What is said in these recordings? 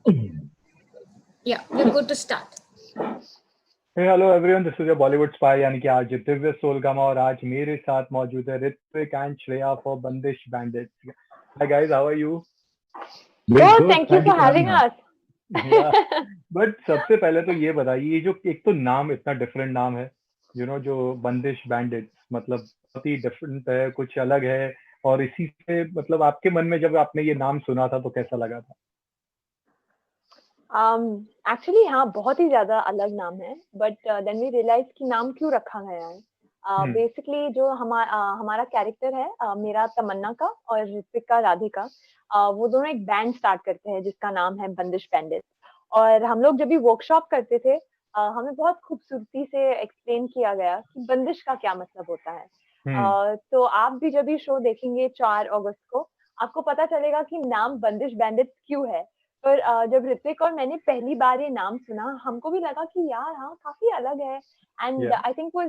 Yeah, we're good to start. Hey, hello everyone, this is your Bollywood spy यानी कि आज दिव्य सोलगामा और आज मेरे साथ मौजूद है ऋत्विक एंड श्रेया फॉर बंदिश bandits. Hi guys, how are you? Good, thank you for having us. Yeah, but सबसे पहले तो ये बताइए, ये जो एक तो नाम इतना डिफरेंट नाम है, जो बंदिश बैंडिट्स, मतलब बहुत ही डिफरेंट है, कुछ अलग है. और इसी से मतलब आपके मन में जब आपने ये नाम सुना था तो कैसा लगा था? Actually हाँ, बहुत ही ज्यादा अलग नाम है, but then we realized कि नाम क्यों रखा गया है. Basically जो हमारा कैरेक्टर है, मेरा तमन्ना का और ऋत्विक का राधिका, वो दोनों एक बैंड स्टार्ट करते हैं जिसका नाम है बंदिश बैंडिट. और हम लोग जब भी वर्कशॉप करते थे, हमें बहुत खूबसूरती से एक्सप्लेन किया गया कि बंदिश का क्या मतलब होता है. तो आप भी जब भी शो देखेंगे 4 अगस्त को, आपको पता चलेगा कि नाम बंदिश बैंडिट क्यों है. पर जब ऋत्विक और मैंने पहली बार ये नाम सुना, हमको भी लगा कि यार हाँ, काफी अलग है. एंड आई थिंक वो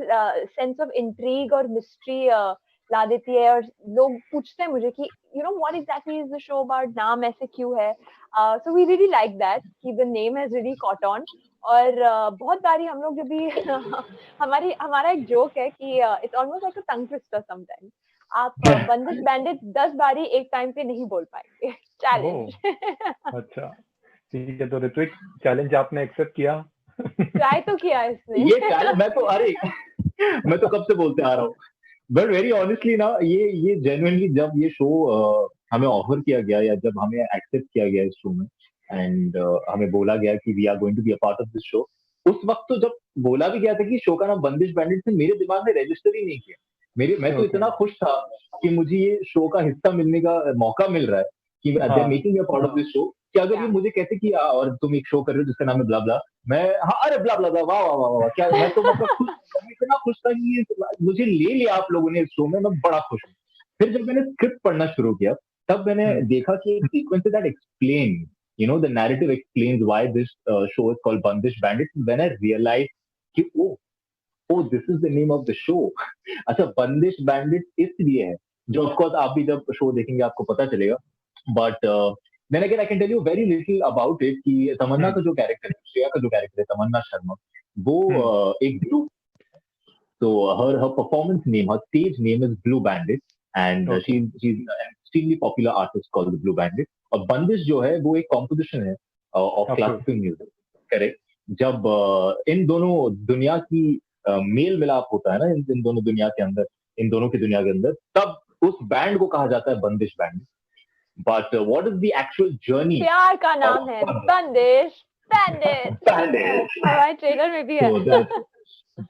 सेंस ऑफ इंट्रीग और मिस्ट्री ला देती है. और लोग पूछते हैं मुझे कि what exactly is the show about, नाम ऐसे क्यों है. So we really like that कि the name has really caught on. और बहुत बारी हम लोग जब भी हमारा एक जोक है कि it's almost like a tongue twister sometimes. आप बंदिश बैंडिट 10 बारी एक टाइम पे नहीं बोल पाएंगे. चैलेंज. अच्छा, ठीक है. तो ऋत्विक, चैलेंज आपने एक्सेप्ट किया? ट्राई तो किया इसने. ये चैलेंज मैं तो कब से बोलते आ रहा हूँ. बट वेरी ऑनेस्टली ना, ये जेन्युइनली जब ये शो हमें ऑफर किया गया या जब हमें एक्सेप्ट किया गया इस शो में एंड हमें बोला गया कि we are going to be a part of this show, उस वक्त तो जब बोला भी गया था कि शो का नाम बंदिश बैंडिट, से मेरे दिमाग में रजिस्टर ही नहीं किया. मैं तो इतना खुश था कि मुझे ये शो का हिस्सा मिलने का मौका मिल रहा है कि they are making a part of this show. कि अगर ये मुझे कहते कि और तुम एक शो कर रहे हो जिसका नाम है ब्ला ब्ला, मैं अरे ब्ला ब्ला, वाह वाह वाह वाह, क्या मैं तो मतलब इतना खुश था कि मुझे ले लिया आप लोगों ने इस शो में. मैं बड़ा खुश हूँ. फिर जब मैंने स्क्रिप्ट पढ़ना शुरू किया, तब मैंने देखा कि एक sequence that explain, the narrative explains why this show is called Bandish Bandit. When I realized कि oh, this is the name of the show. अच्छा, बंदिश बैंडिट इसलिए है, जो ऑफ कोर्स आप भी जब शो देखेंगे आपको पता चलेगा. But then again I can tell you very little about it कि तमन्ना का जो कैरेक्टर है, श्रेया का जो कैरेक्टर है, तमन्ना शर्मा, वो एक blue. So her performance name, her stage name is Blue Bandit, and she's an extremely popular artist called the Blue Bandit. और बंदिश जो है वो एक कॉम्पोजिशन है ऑफ क्लासिकल म्यूजिक. करेक्ट. जब इन दोनों दुनिया की मेल मिलाप होता है ना, इन दोनों दुनिया के अंदर, इन दोनों की दुनिया के अंदर, तब उस बैंड को कहा जाता है बंदिश band. But what is the actual journey? प्यार का नाम है बंदिश बैंडिट. हमारे ट्रेलर में भी है.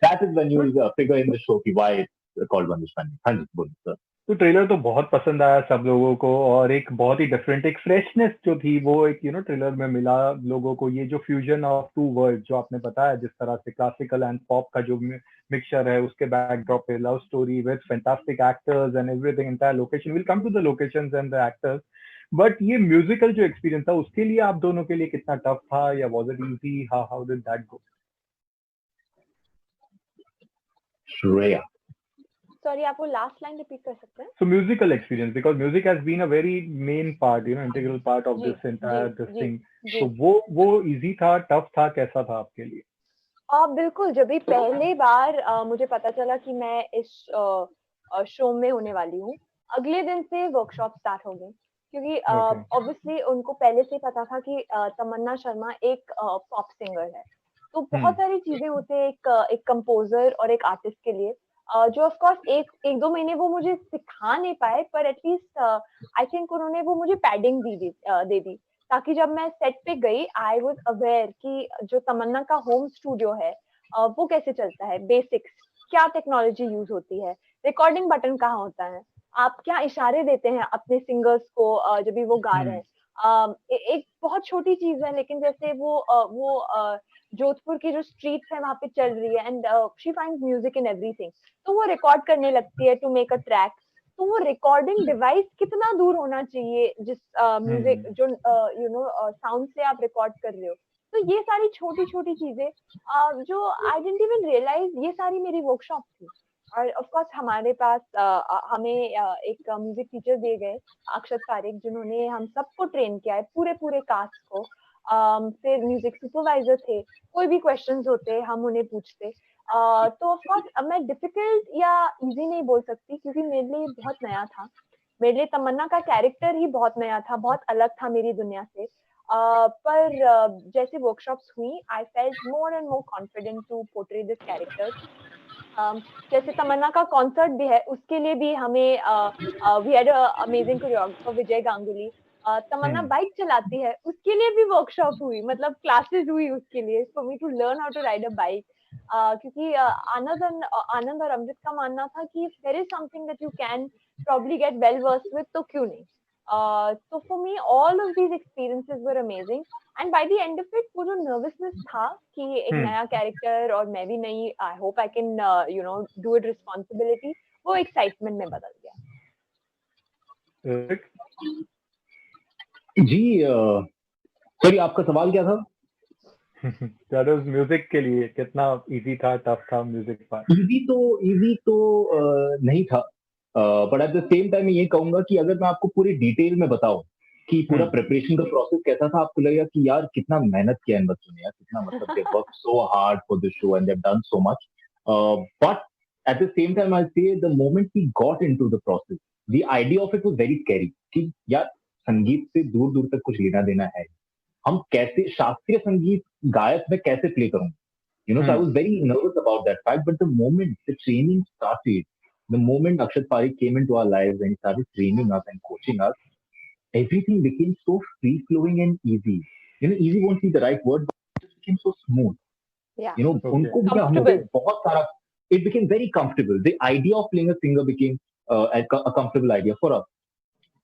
That is when you will figure in the show कि why it's called Bandish Bandit. हाँ जी, बोलिए सर. तो ट्रेलर तो बहुत पसंद आया सब लोगों को, और एक बहुत ही डिफरेंट, एक फ्रेशनेस जो थी वो एक ट्रेलर में मिला लोगों को. ये जो फ्यूजन ऑफ टू वर्ल्ड जो आपने बताया, जिस तरह से क्लासिकल एंड पॉप का जो मिक्सचर है, उसके बैकड्रॉप पे love story with fantastic actors and everything, entire location. Will come to the locations and the actors. But ये म्यूजिकल जो एक्सपीरियंस था, उसके लिए आप दोनों के लिए कितना टफ था, या was it easy? How did that go? Shreya. Sorry, आप वो लास्ट लाइन रिपीट कर सकते हैं? So musical experience, because music has been a very main part, integral part of this entire thing. So वो easy था, tough था, कैसा था आपके लिए? बिल्कुल. जब भी पहली बार मुझे पता चला कि मैं इस शो में होने वाली हूँ, अगले दिन से वर्कशॉप स्टार्ट हो गई. क्योंकि ऑब्वियसली उनको पहले से पता था कि तमन्ना शर्मा एक पॉप सिंगर है. तो बहुत सारी चीजें होते हैं एक कंपोजर और एक आर्टिस्ट के लिए, जो ऑफ कोर्स एक दो महीने वो मुझे सिखा नहीं पाए, पर एटलीस्ट आई थिंक उन्होंने वो मुझे पैडिंग दे दी, ताकि जब मैं सेट पे गई आई वाज अवेयर कि जो तमन्ना का होम स्टूडियो है वो कैसे चलता है, बेसिक्स क्या टेक्नोलॉजी यूज होती है, रिकॉर्डिंग बटन कहाँ होता है, आप क्या इशारे देते हैं अपने सिंगर्स को जब भी वो गा रहे हैं. एक बहुत छोटी चीज है, लेकिन जैसे वो जोधपुर की जो स्ट्रीट्स है वहां पे चल रही है, and she finds music in everything. तो वो रिकॉर्ड करने लगती है टू मेक अ ट्रैक. तो वो रिकॉर्डिंग डिवाइस कितना दूर होना चाहिए जिस म्यूजिक जो साउंड से आप रिकॉर्ड कर रहे हो. तो ये सारी छोटी छोटी चीजें जो आई डिडंट इवन रियलाइज, ये सारी मेरी वर्कशॉप थी. और ऑफ कोर्स हमारे पास हमें एक म्यूजिक टीचर दिए गए, अक्षत पारेख, जिन्होंने हम सबको ट्रेन किया है, पूरे कास्ट को. फिर म्यूजिक सुपरवाइजर थे, कोई भी क्वेश्चंस होते हम उन्हें पूछते। तो ऑफ कोर्स मैं डिफिकल्ट या इजी नहीं बोल सकती क्योंकि मेरे लिए ये बहुत नया था। मेरे लिए तमन्ना का कैरेक्टर ही बहुत नया था, बहुत अलग था मेरी दुनिया से। पर जैसे वर्कशॉप्स हुई, I felt more and more confident to portray this character. जैसे तमन्ना का कॉन्सर्ट भी है, उसके लिए भी हमें we had amazing choreographer Vijay Ganguly. Tamanna bike चलाती है, उसके लिए भी वर्कशॉप हुई, मतलब क्लासेस हुई उसके लिए, for me to learn how to ride a bike. क्योंकि आनंद और अमृत का मानना था कि there is something that you can probably get well versed with, तो क्यों नहीं। तो for me all of these experiences were amazing. And by the end of it वो जो नर्वसनेस था कि एक नया कैरेक्टर और मैं भी नई, आई hope I can do it responsibility, वो एक्साइटमेंट में बदल गया। जी सॉरी, आपका सवाल क्या था? म्यूजिक के लिए कितना इजी था, टफ था म्यूजिक पार्ट? इजी तो नहीं था, but at the same time ये कहूंगा कि अगर मैं आपको पूरी डिटेल में बताऊं कि पूरा प्रिपरेशन का प्रोसेस कैसा था, आपको लगेगा कि यार कितना मेहनत किया इन बच्चों ने, यार कितना, मतलब they work so hard for this show and they have done so much. But at the same time I say the moment we got into the process, the idea of it was very scary कि यार संगीत से दूर दूर तक कुछ लेना देना है, हम कैसे शास्त्रीय संगीत गायक में कैसे प्ले करूंगा, you know, so I was very nervous about that fact. But the moment the training started, the moment Akshat Parikh came into our lives and he started training us and coaching us, everything became so free flowing and easy. You know, easy won't be the right word, but it became so smooth. Yeah. You know, उनको हमसे बहुत सारा, it became very comfortable. The idea of playing a singer became a comfortable idea for us.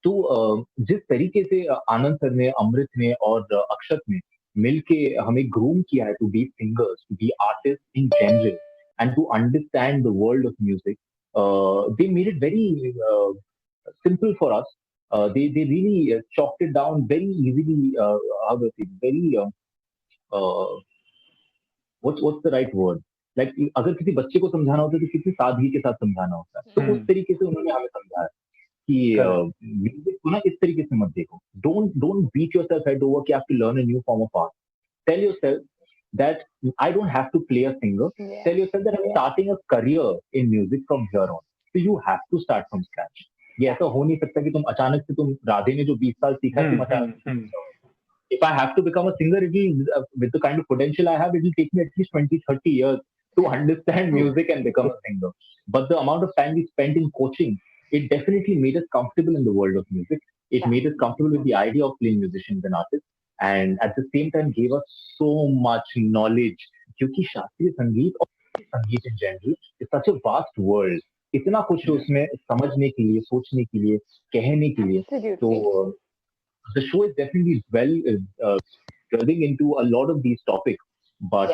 तो जिस तरीके से आनंद sir ने, अमृत ने और अक्षत ने मिलके हमें ग्रूम किया है to be singers, to be artist in general and to understand the world of music, they made it very simple for us. They really chalked it down very easily. How do I say? Very what's the right word? Like अगर किसी बच्चे को समझाना होता है तो कितनी सादगी के साथ समझाना होता है, तो उस तरीके से उन्होंने हमें समझाया कि म्यूजिक को ना इस तरीके से मत देखो, don't beat yourself head over कि you have to learn a new form of art. Tell yourself that I don't have to play a singer. Yeah. Tell yourself that I'm starting a career in music from here on. So you have to start from scratch. ये ऐसा हो नहीं सकता कि तुम अचानक से, तुम राधे ने जो 20 साल सीखा तुम अचानक, if I have to become a singer, it will, with the kind of potential I have, it will take me at least 20-30 years to understand music and become a singer. But the amount of time we spent in coaching, it definitely made us comfortable in the world of music. It made us comfortable with the idea of playing musicians and artists, and at the same time gave us so much knowledge. क्योंकि शास्त्रीय संगीत और संगीत in general is such a vast world. इतना कुछ उसमें समझने के लिए, सोचने के लिए, कहने के लिए. तो the show is definitely delving into a lot of these topics, but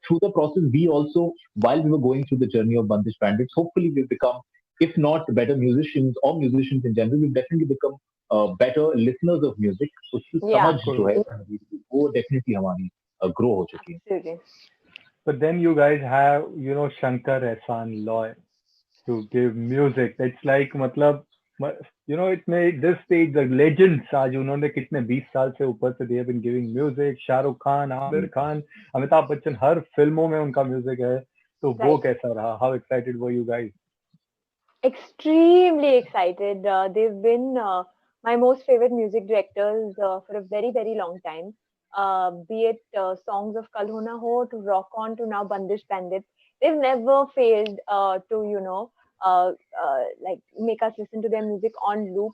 through the process, we also, while we were going through the journey of Bandish Bandits, hopefully we've become, if not better musicians or musicians in general, we've definitely become better listeners of music. उसकी समझ जो है वो definitely हमारी grow हो चुकी है. But then you guys have, you know, Shankar Ehsaan Loy to give music. It's like, मतलब, you know, it made this stage the legends. आज उन्होंने कितने 20 साल से ऊपर से they have been giving music. Shahrukh Khan, Aamir Khan, Amitabh Bachchan, हर फिल्मों में उनका म्यूजिक है. तो वो कैसा रहा? How excited were you guys? Extremely excited. They've been my most favorite music directors for a very, very long time. Be it songs of Kal Ho Na Ho to Rock On to now Bandish Bandits. They've never failed to, you know, like make us listen to their music on loop,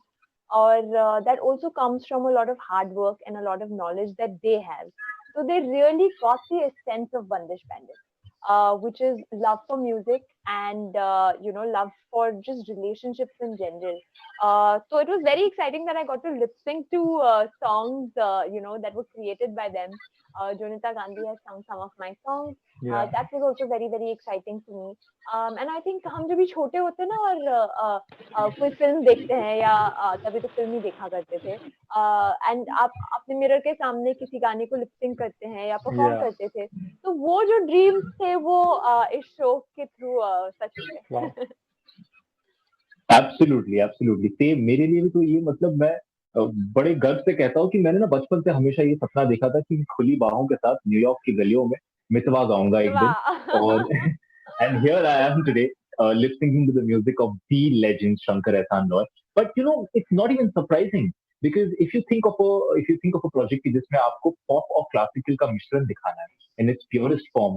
or that also comes from a lot of hard work and a lot of knowledge that they have. So they really got the essence of Bandish Bandits, which is love for music and you know, love for just relationships in general. So it was very exciting that I got to lip sync to songs you know, that were created by them. Jonita Gandhi has sung some of my songs. That was also very, very exciting to me. And I think हम जब भी छोटे होते ना और कोई film देखते हैं या तभी तो फिल्म ही देखा करते थे, एंड आप अपने मिरर के सामने किसी गाने को लिप सिंक करते हैं या परफॉर्म करते थे, तो वो जो ड्रीम्स थे वो इस शो के थ्रू सच हुए. Absolutely, absolutely. Same मेरे लिए भी तो ये, मतलब मैं बड़े गर्व से कहता हूँ कि मैंने ना बचपन से हमेशा ये सपना देखा था कि खुली बाहों के साथ न्यूयॉर्क की गलियों में मितवा गाऊंगा एक दिन। वाह और and here I am today, listening to the music of the legend Shankar Ehsaan Loy. But you know, it's not even surprising because if you think of a project जिसमें आपको pop और classical का मिश्रण दिखाना है in its purest form,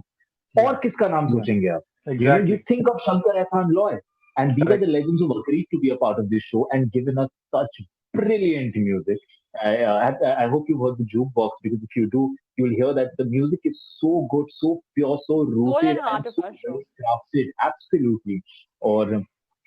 और किसका नाम Yeah. सोचेंगे आप? Exactly. You think of Shankar Ehsaan Loy, and these are the legends who agreed to be a part of this show and given us such brilliant music. I hope you've heard the jukebox, because if you do, you'll hear that the music is so good, so pure, so rooted and heart and of so our show. well crafted. Absolutely. Or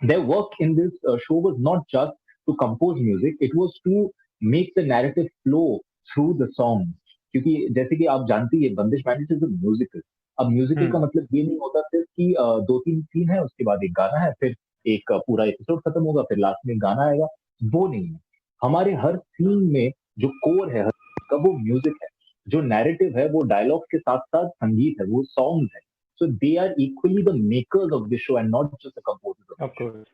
their work in this show was not just to compose music; it was to make the narrative flow through the songs. क्योंकि जैसे कि आप जानती है, बंदिश bandit is a musical. अब musical का मतलब ये नहीं होता सिर्फ कि 2-3 सीन है, उसके बाद एक गाना है, फिर एक पूरा एपिसोड खत्म होगा, फिर लास्ट में गाना आएगा। वो नहीं है। हमारे हर सीन में जो कोर है का, वो म्यूजिक है। जो नैरेटिव है वो डायलॉग के साथ साथ संगीत है, वो सॉन्ग्स है। So they are equally the makers of this show and not just the composers of course.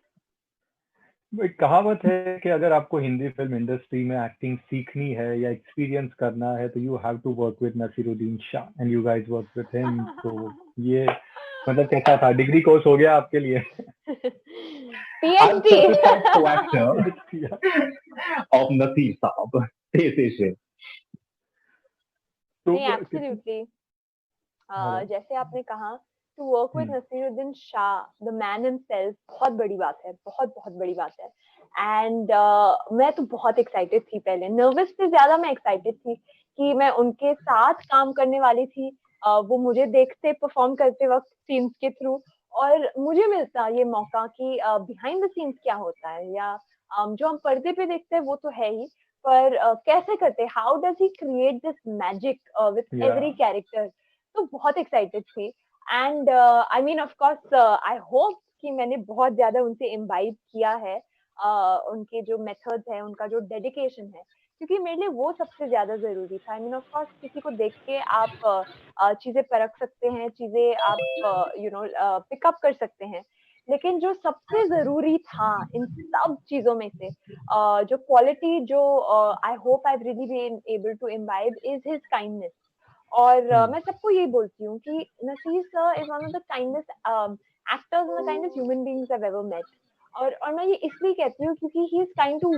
एक कहावत है कि अगर आपको हिंदी फिल्म इंडस्ट्री में एक्टिंग सीखनी है या एक्सपीरियंस करना है तो you have to work with Naseeruddin Shah and you guys work with him. तो ये मतलब कैसा था, डिग्री कोर्स हो गया आपके लिए? PhD of Naseer Saab. नहीं, एब्सोल्युटली। जैसे आपने कहा, to work with Naseeruddin Shah, the man himself, बहुत बड़ी बात है, बहुत बहुत बड़ी बात है। एंड मैं तो बहुत एक्साइटेड थी, पहले नर्वस से ज्यादा मैं एक्साइटेड थी कि मैं उनके साथ काम करने वाली थी। वो मुझे देखते परफॉर्म करते वक्त सीन्स के थ्रू, और मुझे मिलता ये मौका कि बिहाइंड द सीन्स क्या होता है, या जो हम पर्दे पे देखते हैं वो तो है ही, पर कैसे करते, how does he create this magic with every character. तो बहुत एक्साइटेड थी। And I mean of course I hope कि मैंने बहुत ज्यादा उनसे इम्बाइब किया है, उनके जो मेथड्स है, उनका जो डेडिकेशन है, क्योंकि मेरे लिए वो सबसे ज्यादा जरूरी था। आई मीन ऑफ कोर्स किसी को देख के आप चीजें परख सकते हैं, चीजें आप पिकअप कर सकते हैं, लेकिन जो सबसे जरूरी था इन सब चीजों में से, जो क्वालिटी जो I hope I really been able to imbibe, is his kindness. और मैं सबको यही बोलती हूँ कि Naseer sir is one of the kindest actors and the kindest human beings I have ever met. और मैं ये इसलिए कहती हूँ क्योंकि he is kind to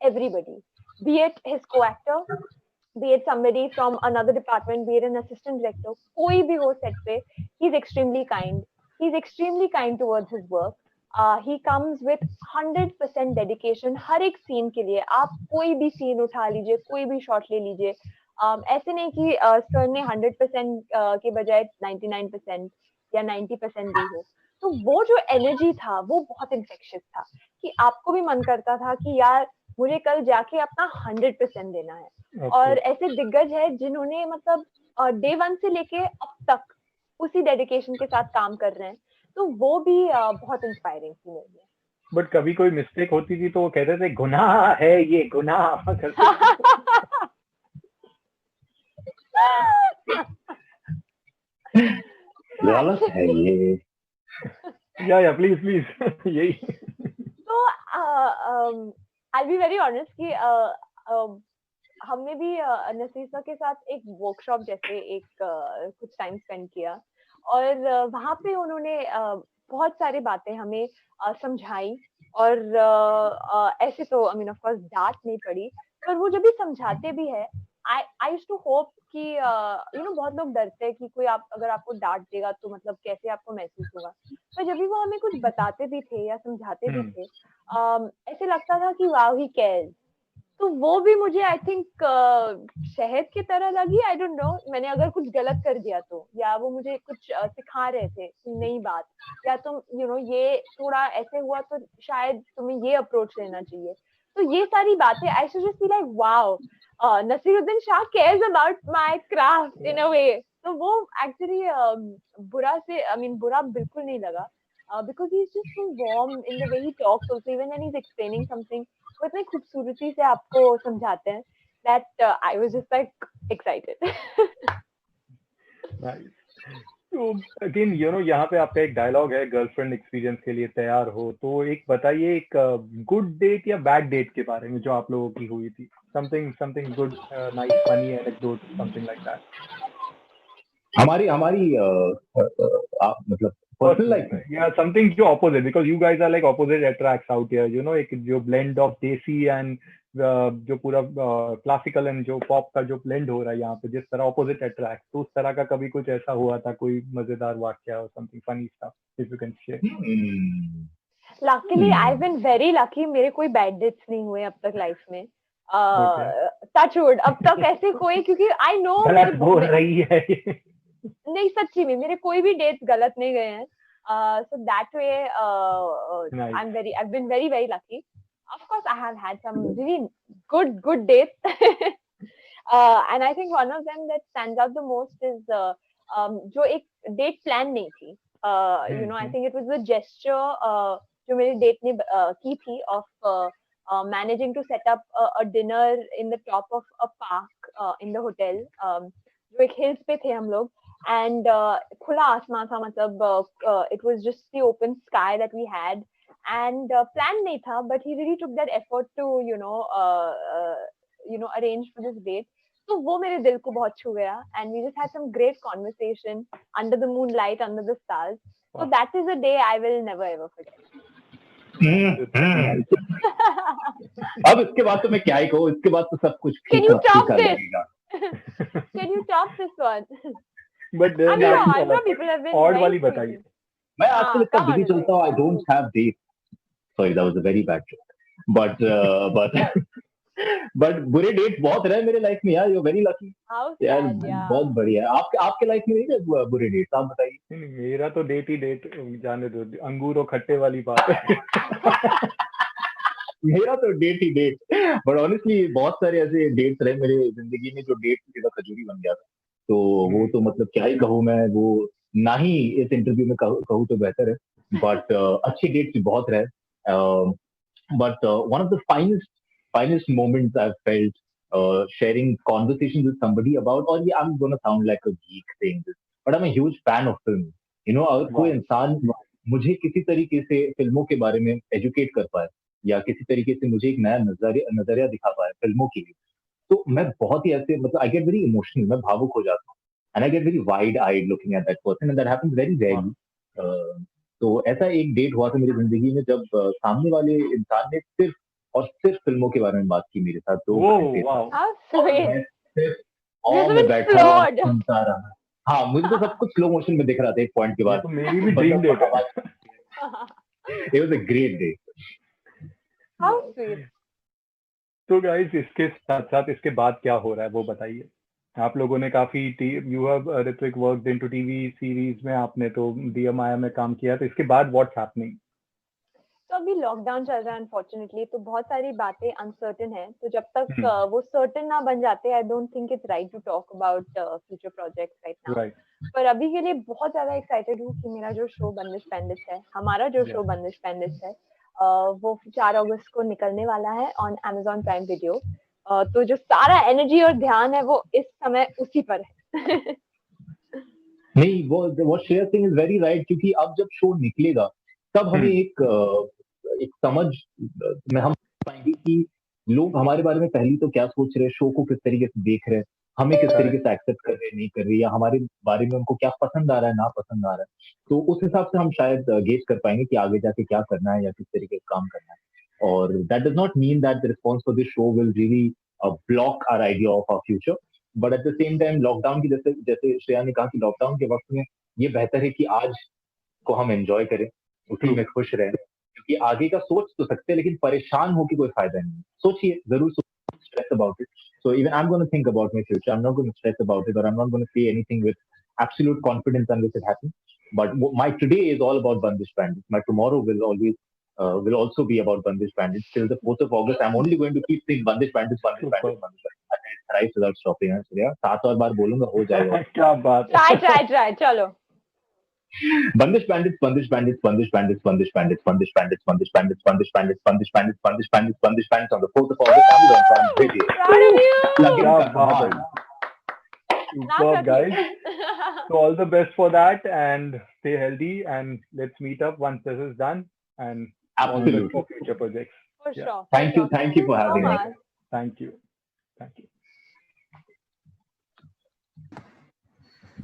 everybody, be it his co actor, be it somebody from another department, be it an assistant director, कोई भी हो सेट पे, he is extremely kind. He is extremely kind towards his work. He comes with 100% dedication हर एक scene के लिए। आप कोई भी सीन उठा लीजिए, कोई भी शॉट ले लीजिए, ऐसे नहीं कि सर ने 100% के बजाय 99% या 90% दी हो। तो वो जो एनर्जी था वो बहुत इन्फेक्शियस था, कि आपको भी मन करता था कि यार मुझे कल जाके अपना 100% देना है। और ऐसे दिग्गज है जिन्होंने मतलब डे 1 से लेके अब तक उसी डेडिकेशन के साथ काम कर रहे हैं, तो वो भी बहुत इंस्पायरिंग थी मेरे लिए। बट कभी कोई मिस्टेक होती थी तो वो कहते थे गुनाह है ये, गुनाह गलत है ये। या प्लीज यही। तो आई बी वेरी ऑनेस्ट कि हमने भी नसीर सर के साथ एक वर्कशॉप जैसे एक कुछ टाइम स्पेंड किया, और वहां पे उन्होंने बहुत सारी बातें हमें समझाई, और ऐसे तो आई मीन ऑफ कोर्स डांट नहीं पड़ी, पर वो जब भी समझाते भी है, आई यूज्ड टू होप कि बहुत लोग डरते हैं कि कोई अगर आपको डांट देगा तो मतलब कैसे आपको महसूस होगा, पर जब भी वो हमें कुछ बताते भी थे या समझाते भी थे, ऐसे लगता था कि वाओ ही केयर्स। तो वो भी मुझे आई थिंक शहद की तरह लगी। आई डोंट नो, मैंने अगर कुछ गलत कर दिया तो, या वो मुझे कुछ सिखा रहे थे नई बात, या तुम ये थोड़ा ऐसे हुआ तो शायद तुम्हें ये अप्रोच लेना चाहिए। तो ये सारी बातें I should just be like wow, Naseeruddin Shah cares about my craft in a way. तो वो एक्चुअली बुरा बिल्कुल नहीं लगा, because he's just so warm in the way he talks also, even when he's explaining something, वो इतनी खूबसूरती से आपको समझाते हैं that I was just like excited. Nice. तो अगेन यहाँ पे आपका एक डायलॉग है, गर्लफ्रेंड एक्सपीरियंस के लिए तैयार हो, तो एक बताइए एक गुड डेट या बैड डेट के बारे में जो आप लोगों की हुई थी, something good, nice, funny anecdote, something like that. हमारी हमारी आप मतलब पर्सनल लाइफ में या समथिंग जो opposite, because you guys are like opposite attracts out here, एक जो ब्लेंड ऑफ देसी एंड जो पूरा क्लासिकल एंड जो पॉप का जो ब्लेंड हो रहा है यहाँ पे, जिस तरह ऑपोजिट अट्रैक्ट, तो उस तरह का कभी कुछ ऐसा हुआ था, कोई मजेदार वाक्य और something funny stuff if you can share. Luckily I been very lucky, मेरे कोई बैड डेट्स नहीं हुए अब तक लाइफ में। टच वुड, अब तक ऐसे कोई, क्योंकि आई नो बोल रही है नहीं, सच्ची में मेरे कोई भी डेट्स गलत नहीं गए हैं। So that way, Nice. I've been very, very lucky. Of course, I have had some really good dates. And I think one of them that stands out the most is जो एक date plan नहीं थी. I think it was the gesture जो मेरी date ने की थी of managing to set up a dinner in the top of a park in the hotel. जो एक hills पे थे हम लोग. And खुला आसमान था, मतलब it was just the open sky that we had, and plan नहीं था, but he really took that effort to arrange for this date. तो वो मेरे दिल को बहुत छू गया, and we just had some great conversation under the moonlight, under the stars. So that is a day I will never ever forget. अब इसके बाद तो मैं क्या ही कहूँ, इसके बाद तो सब कुछ Can you top this? Can you top this one? But I'm sure people have been odd वाली बताइए। मैं आजकल इतना बिजी चलता हूँ, I don't have dates. Sorry, that was a very bad joke. But बुरे डेट बहुत रहे मेरे लाइफ में यार, you're very lucky. यार बहुत बढ़िया। आपके लाइफ में नहीं है बुरे डेट, आप बताइए। मेरा तो डेट ही डेट, जाने दो, अंगूर और खट्टे वाली बात है। मेरा तो डेट ही डेट, बट ऑनेस्टली बहुत सारे ऐसे डेट्स रहे मेरे जिंदगी में जो डेट की खजूरी बन गया था, तो वो तो मतलब क्या ही कहूँ मैं, वो ना ही इस इंटरव्यू में कहूँ तो बेहतर है, बट अच्छे डेट्स बहुत रहे, but one of the finest moments I've felt sharing conversations with somebody about, or yeah, I'm gonna sound like a geek saying this, but I'm a huge fan of film. अगर कोई इंसान मुझे किसी तरीके से फिल्मों के बारे में एजुकेट कर पाए या किसी तरीके से मुझे एक नया नजरिया दिखा पाए फिल्मों के लिए, तो मैं बहुत ही ऐसे मतलब आई गेट वेरी इमोशनल, मैं भावुक हो जाता हूँ, and I get very wide eyed looking at that person, and that happens very rarely. तो ऐसा एक डेट हुआ था मेरी जिंदगी में जब सामने वाले इंसान ने सिर्फ और सिर्फ फिल्मों के बारे में बात की मेरे साथ, तो मैं बैठा सुनता रहा। हाँ, मुझे तो सब कुछ स्लो मोशन में दिख रहा था एक पॉइंट के बाद। तो मेरी भी ड्रीम डेट है। It was a great day. How sweet. तो गाइस इसके साथ साथ इसके बाद क्या हो रहा है वो बताइए। आप लोगों ने काफी you have Ritwik worked into TV series में, आपने तो डियर माया में काम किया, तो इसके बाद व्हाट्स हैपनिंग? तो अभी लॉकडाउन चल रहा है अनफॉर्चुनेटली, तो बहुत सारी बातें अनसर्टेन है, तो जब तक वो सर्टेन ना बन जाते, I don't think it's right to talk about future projects right now. पर अभी के लिए बहुत ज्यादा एक्साइटेड हूँ कि मेरा जो शो बंदिश पेंडिश है, हमारा जो शो बंदिश पेंडिश है, वो 4 अगस्त को निकलने वाला है ऑन Amazon प्राइम वीडियो। तो जो सारा एनर्जी और ध्यान है वो इस समय उसी पर है। नहीं, वो share thing is very right, क्योंकि अब जब शो निकलेगा तब हमें एक समझ में हम पाएंगे कि लोग हमारे बारे में पहली तो क्या सोच रहे हैं, शो को किस तरीके से देख रहे हैं, हमें किस तरीके से एक्सेप्ट कर रहे हैं, नहीं कर रहे, या हमारे बारे में उनको क्या पसंद आ रहा है, ना पसंद आ रहा है। तो उस हिसाब से हम शायद गेज कर पाएंगे कि आगे जाके क्या करना है या किस तरीके से काम करना है। और that does not mean that the response for this show will really block our idea of our future, but at the same time lockdown की जैसे श्रेया ने कहा कि लॉकडाउन के वक्त में ये बेहतर है कि आज को हम एंजॉय करें, उसी में खुश रहें, क्योंकि आगे का सोच तो सकते हैं लेकिन परेशान होकर कोई फायदा नहीं। सोचिए, जरूर stress about it. So even I'm going to think about my future. I'm not going to stress about it, or I'm not going to say anything with absolute confidence unless it happens. But my today is all about Bandish Bandits. My tomorrow will also be about Bandish Bandits. Till the 4th of August, I'm only going to keep saying Bandish Bandits, Bandish Bandits, Bandish Bandits. Thrice without stopping. Surya, 7 और बार बोलूंगा, हो जाएगा। क्या बात? Try, चलो। Bandish Bandits, Bandish Bandits, Bandish Bandits, Bandish Bandits, Bandish Bandits, Bandish Bandits, Bandish Bandits, Bandish Bandits, Bandish Bandits, Bandish Bandits on the 4th of August. Amazon Prime Video. Superb, guys. So all the best for that, and stay healthy, and let's meet up once this is done, and all the best Absolutely. for future projects. For Yeah. sure. Thank you. Thank Thank you for so having us. much. Thank you. Thank you.